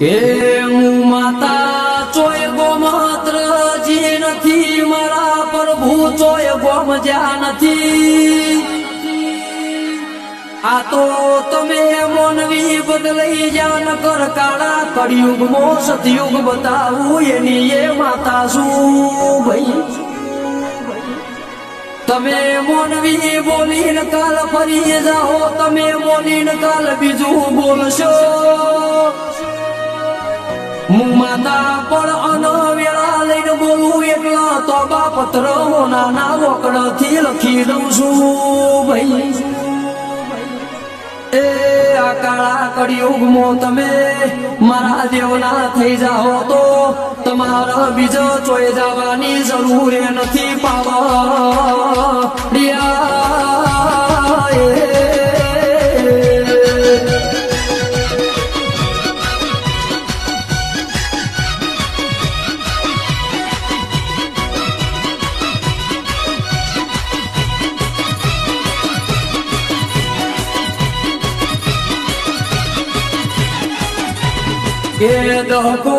હે હું માતા ચોય ગોમાત્ર જી નથી, મારા પ્રભુ ચોય ગોમ જ્યાં નથી. આ તો તમે મોનવી બદલાઈ જાન કર કાળા કળિયુગ મો સતયુગ બતાવું એની એ માતા શું ભાઈ. તમે મોનવી બોલીને કાલ ફરી જાઓ, તમે બોલીને કાલ બીજું બોલશો. હું માતા પણ અનવેળા લઈને બોલું એટલા તો બાપત્ર નાના વકડથી લખી દઉં છું ભાઈ. એ આ કાળા કળિયુગમાં તમે મારા દેવના થઈ જાઓ તો તમારા બીજા ચોય જવાની જરૂર નથી પાવા. એ દહકો